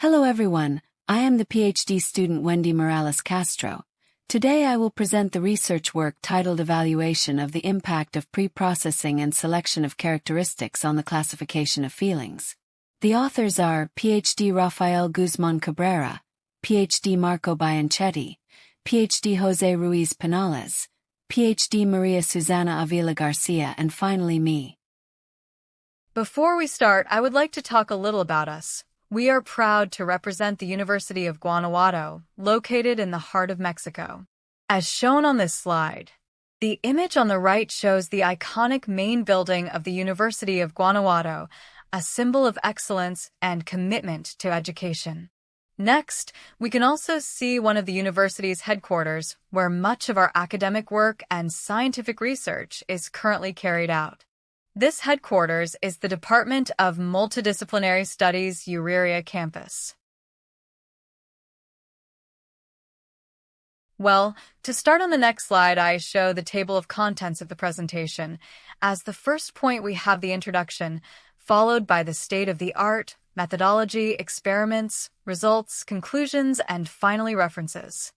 Hello everyone, I am the PhD student Wendy Morales Castro. Today I will present the research work titled Evaluation of the Impact of Preprocessing and Selection of Characteristics on the Classification of Feelings. The authors are PhD Rafael Guzman Cabrera, PhD Marco Bianchetti, PhD Jose Ruiz Penales, PhD Maria Susana Avila Garcia, and finally me. Before we start, I would like to talk a little about us. We are proud to represent the University of Guanajuato, located in the heart of Mexico. As shown on this slide, the image on the right shows the iconic main building of the University of Guanajuato, a symbol of excellence and commitment to education. Next, we can also see one of the university's headquarters, where much of our academic work and scientific research is currently carried out. This headquarters is the Department of Multidisciplinary Studies Uriria campus. Well, to start on the next slide, I show the table of contents of the presentation. As the first point, we have the introduction, followed by the state of the art, methodology, experiments, results, conclusions, and finally references.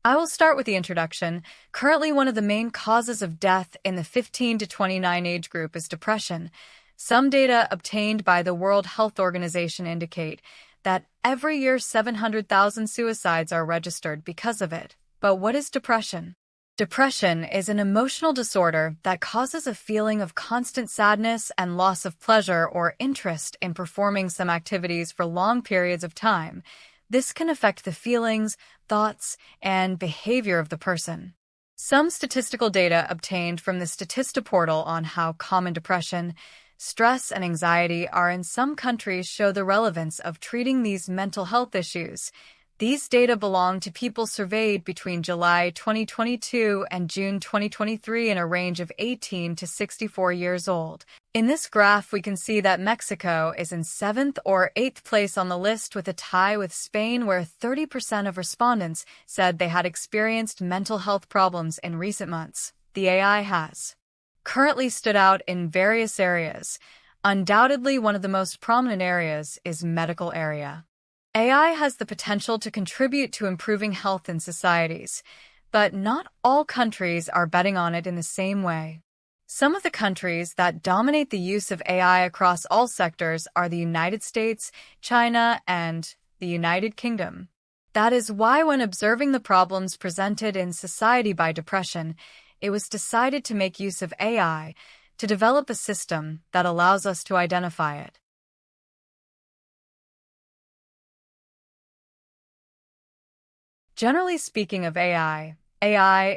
I will start with the introduction. Currently, one of the main causes of death in the 15 to 29 age group is depression. Some data obtained by the World Health Organization indicate that every year 700,000 suicides are registered because of it. But what is depression? Depression is an emotional disorder that causes a feeling of constant sadness and loss of pleasure or interest in performing some activities for long periods of time. This can affect the feelings, thoughts, and behavior of the person. Some statistical data obtained from the Statista portal on how common depression, stress, and anxiety are in some countries show the relevance of treating these mental health issues. These data belong to people surveyed between July 2022 and June 2023 in a range of 18 to 64 years old. In this graph, we can see that Mexico is in 7th or 8th place on the list, with a tie with Spain, where 30% of respondents said they had experienced mental health problems in recent months. The AI has currently stood out in various areas. Undoubtedly, one of the most prominent areas is medical area. AI has the potential to contribute to improving health in societies, but not all countries are betting on it in the same way. Some of the countries that dominate the use of AI across all sectors are the United States, China, and the United Kingdom. That is why, when observing the problems presented in society by depression, it was decided to make use of AI to develop a system that allows us to identify it. Generally speaking of AI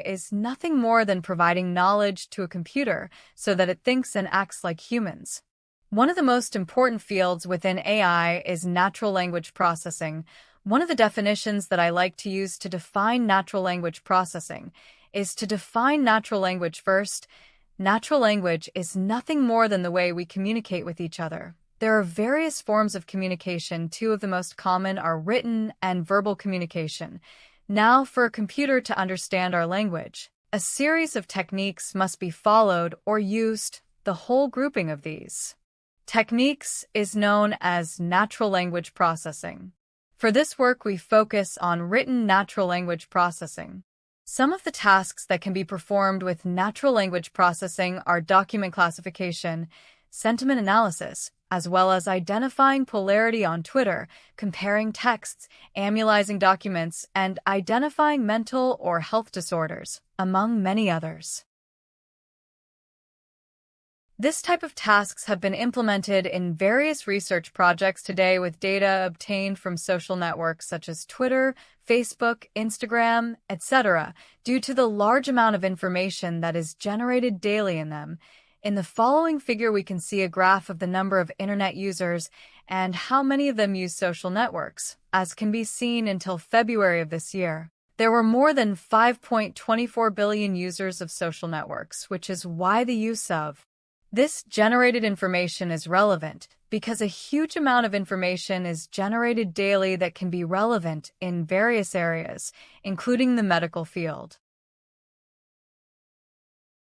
is nothing more than providing knowledge to a computer so that it thinks and acts like humans. One of the most important fields within AI is natural language processing. One of the definitions that I like to use to define natural language processing is to define natural language first. Natural language is nothing more than the way we communicate with each other. There are various forms of communication. Two of the most common are written and verbal communication. Now, for a computer to understand our language, a series of techniques must be followed or used. The whole grouping of these techniques is known as natural language processing. For this work, we focus on written natural language processing. Some of the tasks that can be performed with natural language processing are document classification, sentiment analysis, as well as identifying polarity on Twitter, comparing texts, analyzing documents, and identifying mental or health disorders, among many others. This type of tasks have been implemented in various research projects today with data obtained from social networks such as Twitter, Facebook, Instagram, etc., due to the large amount of information that is generated daily in them. In the following figure, we can see a graph of the number of internet users and how many of them use social networks. As can be seen, until February of this year, there were more than 5.24 billion users of social networks, which is why the use of this generated information is relevant, because a huge amount of information is generated daily that can be relevant in various areas, including the medical field.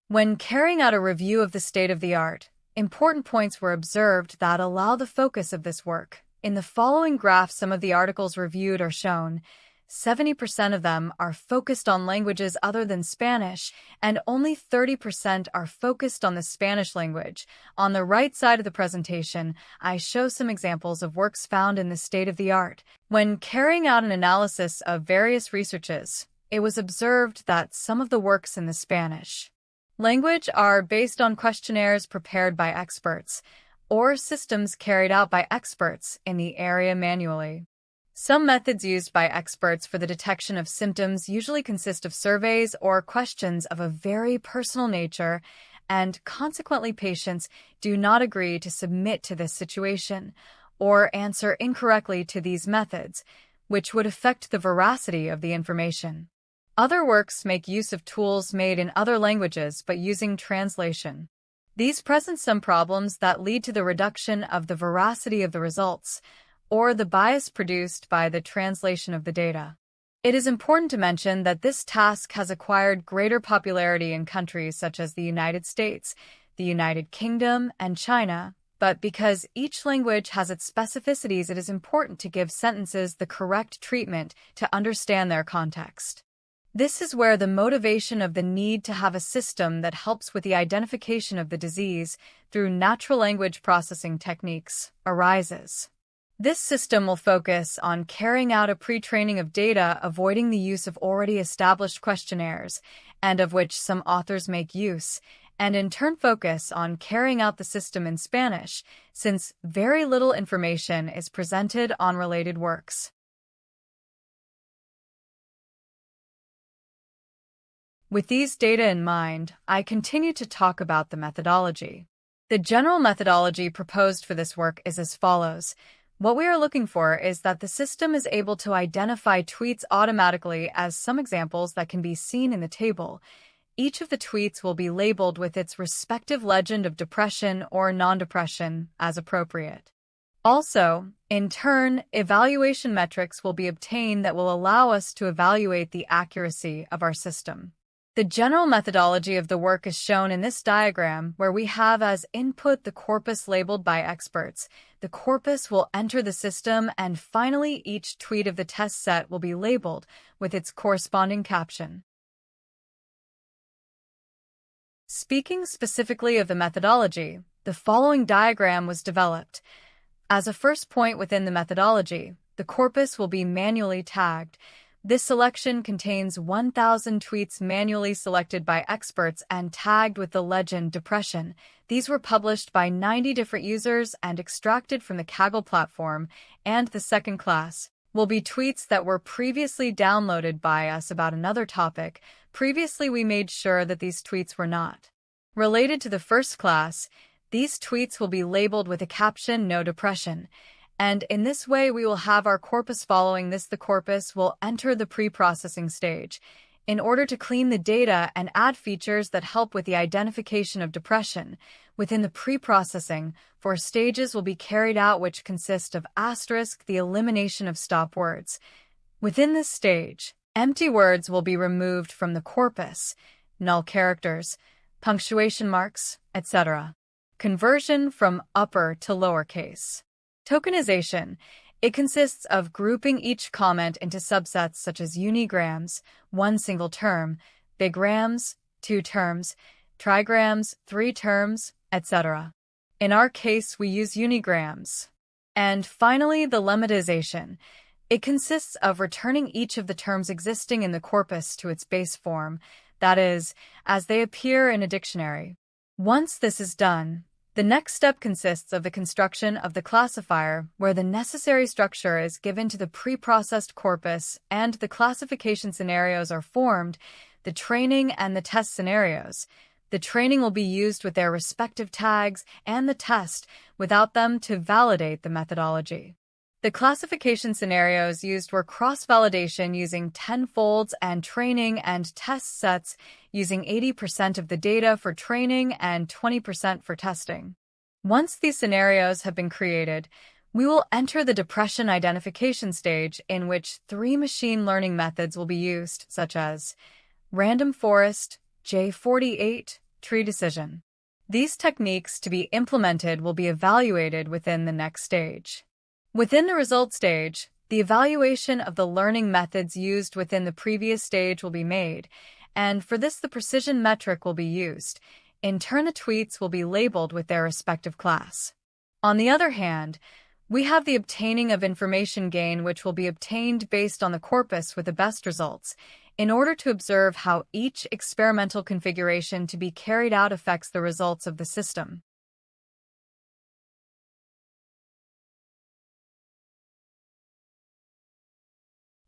When carrying out a review of the state of the art, Important points were observed that allow the focus of this work. In the following graph, some of the articles reviewed are shown. 70% of them are focused on languages other than Spanish, and only 30% are focused on the Spanish language. On the right side of the presentation, I show some examples of works found in the state-of-the-art. When carrying out an analysis of various researches, it was observed that some of the works in the Spanish language are based on questionnaires prepared by experts, or systems carried out by experts in the area manually. Some methods used by experts for the detection of symptoms usually consist of surveys or questions of a very personal nature, and consequently patients do not agree to submit to this situation or answer incorrectly to these methods, which would affect the veracity of the information. Other works make use of tools made in other languages but using translation. These present some problems that lead to the reduction of the veracity of the results, or the bias produced by the translation of the data. It is important to mention that this task has acquired greater popularity in countries such as the United States, the United Kingdom, and China, but because each language has its specificities, it is important to give sentences the correct treatment to understand their context. This is where the motivation of the need to have a system that helps with the identification of the disease through natural language processing techniques arises. This system will focus on carrying out a pre-training of data, avoiding the use of already established questionnaires, and of which some authors make use, and in turn focus on carrying out the system in Spanish, since very little information is presented on related works. With these data in mind, I continue to talk about the methodology. The general methodology proposed for this work is as follows. What we are looking for is that the system is able to identify tweets automatically, as some examples that can be seen in the table. Each of the tweets will be labeled with its respective legend of depression or non-depression as appropriate. Also, in turn, evaluation metrics will be obtained that will allow us to evaluate the accuracy of our system. The general methodology of the work is shown in this diagram, where we have as input the corpus labeled by experts. The corpus will enter the system, and finally each tweet of the test set will be labeled with its corresponding caption. Speaking specifically of the methodology, the following diagram was developed. As a first point within the methodology, the corpus will be manually tagged. This selection contains 1,000 tweets manually selected by experts and tagged with the legend depression. These were published by 90 different users and extracted from the Kaggle platform, and the second class will be tweets that were previously downloaded by us about another topic. Previously, we made sure that these tweets were not related to the first class. These tweets will be labeled with a caption, "No depression." And in this way, we will have our corpus. Following this, the corpus will enter the pre-processing stage in order to clean the data and add features that help with the identification of depression. Within the pre-processing, 4 stages will be carried out, which consist of the elimination of stop words. Within this stage, empty words will be removed from the corpus, null characters, punctuation marks, etc. Conversion from upper to lowercase. Tokenization. It consists of grouping each comment into subsets such as unigrams, 1 single term, bigrams, 2 terms, trigrams, 3 terms, etc. In our case, we use unigrams. And finally, the lemmatization. It consists of returning each of the terms existing in the corpus to its base form, that is, as they appear in a dictionary. Once this is done, the next step consists of the construction of the classifier, where the necessary structure is given to the pre-processed corpus and the classification scenarios are formed, the training and the test scenarios. The training will be used with their respective tags and the test without them to validate the methodology. The classification scenarios used were cross-validation using 10 folds and training and test sets using 80% of the data for training and 20% for testing. Once these scenarios have been created, we will enter the depression identification stage, in which 3 machine learning methods will be used, such as random forest, J48, tree decision. These techniques to be implemented will be evaluated within the next stage. Within the result stage, the evaluation of the learning methods used within the previous stage will be made, and for this the precision metric will be used. In turn, the tweets will be labeled with their respective class. On the other hand, we have the obtaining of information gain, which will be obtained based on the corpus with the best results, in order to observe how each experimental configuration to be carried out affects the results of the system.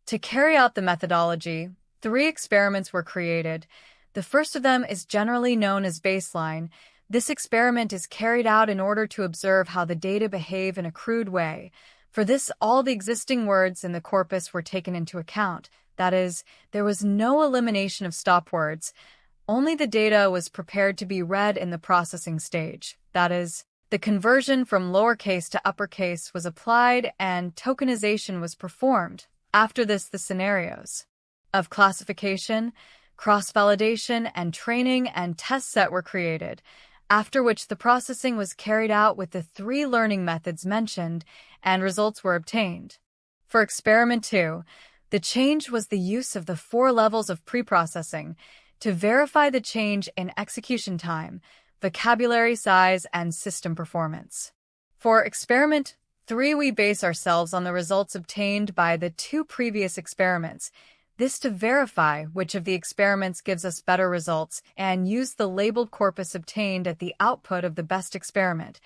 To carry out the methodology, 3 experiments were created. The first of them is generally known as baseline. This experiment is carried out in order to observe how the data behave in a crude way. For this, all the existing words in the corpus were taken into account. That is, there was no elimination of stop words. Only the data was prepared to be read in the processing stage. That is, the conversion from lowercase to uppercase was applied and tokenization was performed. After this, the scenarios of classification, cross-validation, and training and test set were created, after which the processing was carried out with the 3 learning methods mentioned, and results were obtained. For experiment 2, the change was the use of the 4 levels of preprocessing to verify the change in execution time, vocabulary size, and system performance. For experiment 3, we base ourselves on the results obtained by the 2 previous experiments, this to verify which of the experiments gives us better results, and use the labeled corpus obtained at the output of the best experiment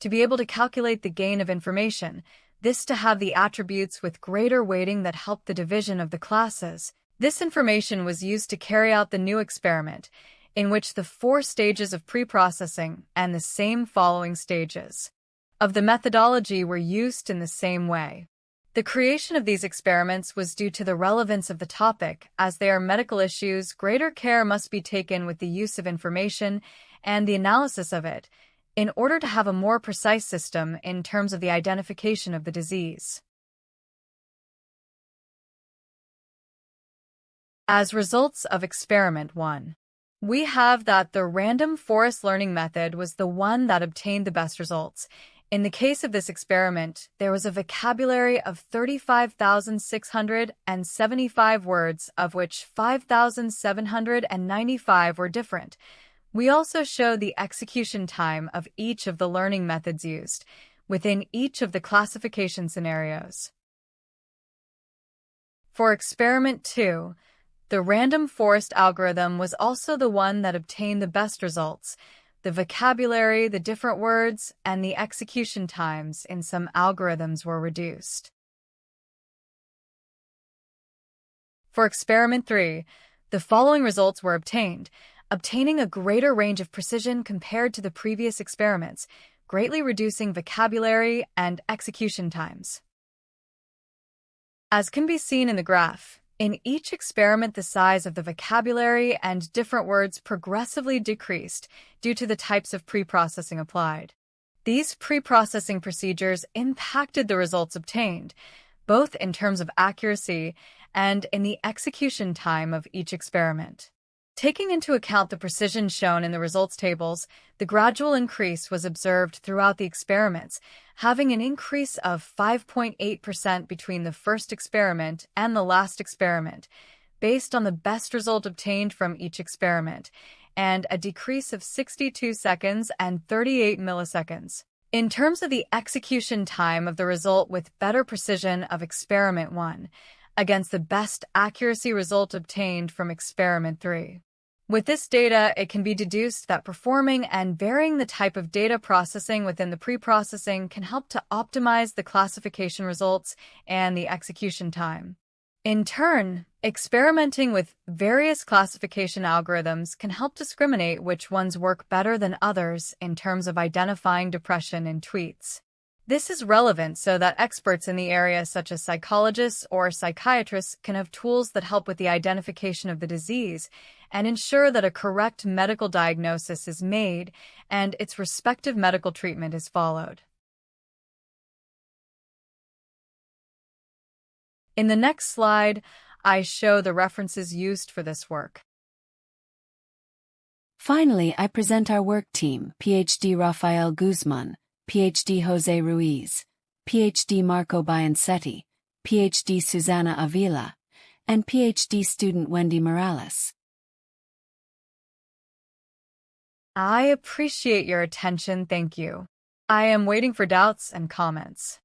to be able to calculate the gain of information, this to have the attributes with greater weighting that help the division of the classes. This information was used to carry out the new experiment, in which the 4 stages of preprocessing and the same following stages of the methodology were used in the same way. The creation of these experiments was due to the relevance of the topic. As they are medical issues, greater care must be taken with the use of information and the analysis of it, in order to have a more precise system in terms of the identification of the disease. As results of experiment 1, we have that the random forest learning method was the one that obtained the best results. In the case of this experiment, there was a vocabulary of 35,675 words, of which 5,795 were different. We also show the execution time of each of the learning methods used within each of the classification scenarios. For experiment 2, the random forest algorithm was also the one that obtained the best results. The vocabulary, the different words, and the execution times in some algorithms were reduced. For experiment 3, the following results were obtained, obtaining a greater range of precision compared to the previous experiments, greatly reducing vocabulary and execution times. As can be seen in the graph, in each experiment, the size of the vocabulary and different words progressively decreased due to the types of preprocessing applied. These preprocessing procedures impacted the results obtained, both in terms of accuracy and in the execution time of each experiment. Taking into account the precision shown in the results tables, the gradual increase was observed throughout the experiments, having an increase of 5.8% between the first experiment and the last experiment, based on the best result obtained from each experiment, and a decrease of 62 seconds and 38 milliseconds. In terms of the execution time of the result with better precision of experiment 1, against the best accuracy result obtained from experiment 3. With this data, it can be deduced that performing and varying the type of data processing within the preprocessing can help to optimize the classification results and the execution time. In turn, experimenting with various classification algorithms can help discriminate which ones work better than others in terms of identifying depression in tweets. This is relevant so that experts in the area, such as psychologists or psychiatrists, can have tools that help with the identification of the disease and ensure that a correct medical diagnosis is made and its respective medical treatment is followed. In the next slide, I show the references used for this work. Finally, I present our work team, PhD Rafael Guzman, PhD Jose Ruiz, PhD Marco Biancetti, PhD Susana Avila, and PhD student Wendy Morales. I appreciate your attention, thank you. I am waiting for doubts and comments.